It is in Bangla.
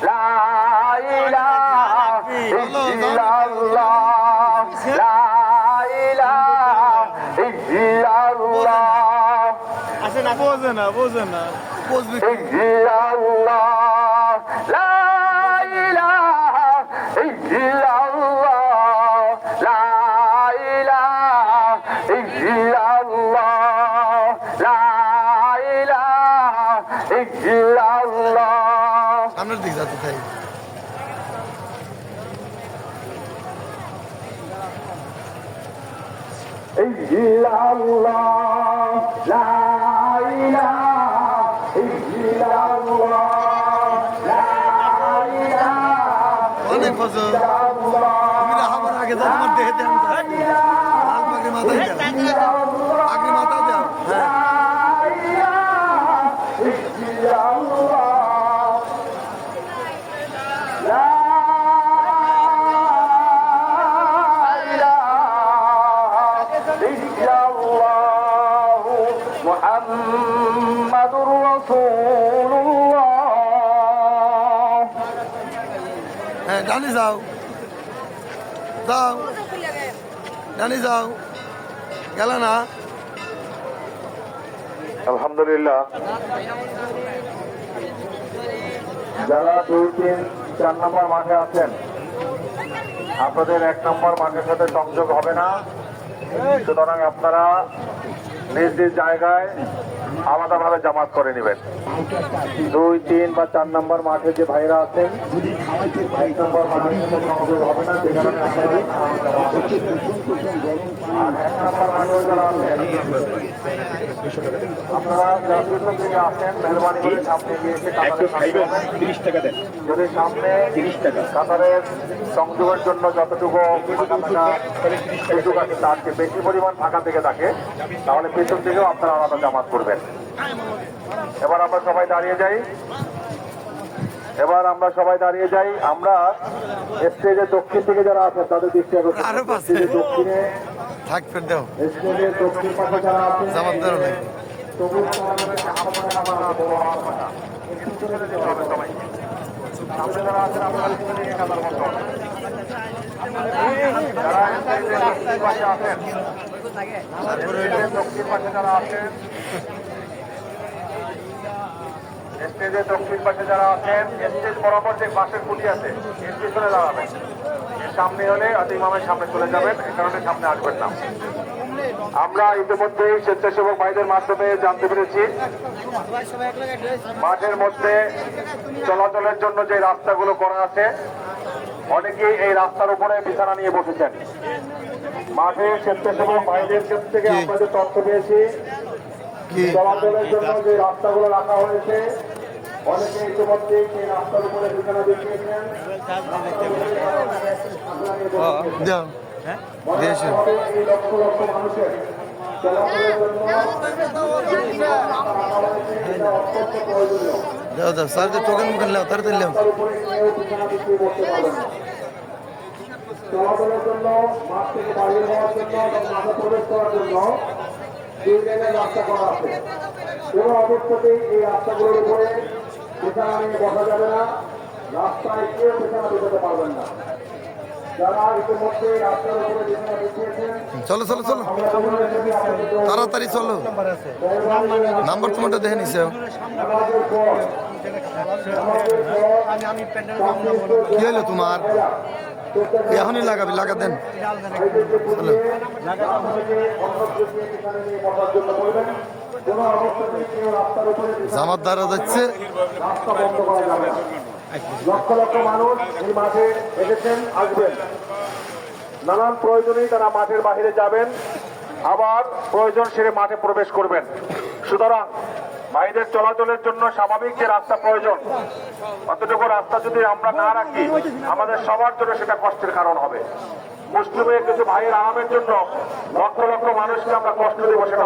লা ইলাহা ইল্লাল্লাহ লা ইলাহা ইল্লাল্লাহ আসেন বোঝে না বুঝবে ইল্লাল্লাহ লা ইলাহা ইল্লাল্লাহ লা ইলাহা ইল্লাল্লাহ লা ইলাহা ইল্লাল্লাহ সামনের দিকে যাচ্ছে তাই ইল্লাল্লাহ লা ইলাহা ইল্লাল্লাহ লা ইলাহা অনেক ফসল তুমি আমার আগে যাও তোমার দেহে দেন লাল পাগড়ি মাথায় দাও পাগড়ি মাথায় দাও হ্যাঁ মুহাম্মাদুর রাসূলুল্লাহ হ্যাঁ ডানি যাও যাও ডানি যাও গেল না আলহামদুলিল্লাহ যারা 2, 3, 4 নম্বর মাঠে আছেন আপনাদের 1 নম্বর মাঠের সাথে সংযোগ হবে না, সুতরাং আপনারা নিজ নিজ জায়গায় আলাদাভাবে জামাত করে নেবেন। 2, 3 বা 4 নম্বর মাঠে যে ভাইরা আছেন 1 নম্বর মাঠের সাথে সংযোগ হবে না, যে কারণে আপনারা আর 1 নম্বর মাঠে যারা আছেন আপনারা যারা থেকে আসেন মেহরবানি করে সামনে গিয়ে এসে কাতারের সামনে 30 টাকা দেন যদি সামনে 30 টাকা কাতারের সংযোগের জন্য যতটুকু ফাঁকা সুযোগ আছে তার চেয়ে বেশি পরিমাণ ফাঁকা থেকে থাকে তাহলে পেছন থেকেও আপনারা আলাদা জামাত করবেন। এবার আমরা সবাই দাঁড়িয়ে যাই। আমরা স্টেজের দক্ষিণ থেকে যারা আছেন তাদের দৃষ্টি আকর্ষণ স্টেজের দক্ষিণে থাকবেন দাও স্টেজের দক্ষিণ পাশে যারা আছেন জামাত দাও নাই সবুজ কালারের আপনারা সবাই সামনে যারা আছেন আপনারা স্টেজে কাতার বন্ধ যারা স্টেজের দক্ষিণ পাশে আছেন স্টেজের দক্ষিণ পাশে যারা আছেন স্টেজের দক্ষিণ পাশে যারা আছেন স্টেজ বরাবর যে বাসের খুঁটি আছে এর পিছনে দাঁড়াবেন, সামনে হলে ইমামের সামনে চলে যাবেন, এই কারণে সামনে আসবেন না। আমরা ইতিমধ্যেই স্বেচ্ছাসেবক ভাইদের মাধ্যমে জানতে পেরেছি মাঠের মধ্যে চলাচলের জন্য যে রাস্তাগুলো করা আছে অনেকেই এই রাস্তার উপরে বিছানা নিয়ে বসেছেন। মাঠে স্বেচ্ছাসেবক ভাইদের কাছ থেকে আমরা যে তথ্য পেয়েছি চলাচলের জন্য যে রাস্তাগুলো রাখা হয়েছে অনেকে ইতিমধ্যে সেই রাস্তার উপরে বিছানা বিছিয়েছেন। দাও দিয়েছে এই লক্ষ লক্ষ মানুষের চলাচলের জন্য অত্যন্ত প্রয়োজনীয়। দাও দাও স্যার টোকেন মুখেন লাও তাড়াতাড়ি লাও রাস্তার উপরে কেউ বিছানা বিছিয়ে বসতে পারবেন না। চলাচলের জন্য মাঠ থেকে বাইরে হওয়ার জন্য এবং মাঠে প্রবেশ করার জন্য 2 লেনের রাস্তা করা আছে। কোনো অবস্থাতেই এই রাস্তাগুলোর উপরে বিছানা নিয়ে বসা যাবে না, রাস্তায় কেউ বিছানা বিছাতে পারবেন না। যারা ইতিমধ্যে রাস্তার উপরে বিছানা বিছিয়েছেন চলো চলো চলো তাড়াতাড়ি চলো নাম্বার তোমারটা দেখে নিছে কি হলো তোমার এখনই লাগাবি লাগা দেন চলো জামাত দ্বারা যাচ্ছে রাস্তা বন্ধ করা যাবে না। লক্ষ লক্ষ মানুষ এই মাঠে এসেছেন, আসবেন, নানান প্রয়োজনেই তারা মাঠের বাহিরে যাবেন, আবার প্রয়োজন সেরে মাঠে প্রবেশ করবেন। সুতরাং ভাইদের চলাচলের জন্য স্বাভাবিক যে রাস্তা প্রয়োজন অতটুকু রাস্তা যদি আমরা না রাখি আমাদের সবার জন্য সেটা কষ্টের কারণ হবে। মুসলিমের কিছু ভাইয়ের আরামের জন্য লক্ষ লক্ষ মানুষকে আমরা কষ্ট দেবো সেটা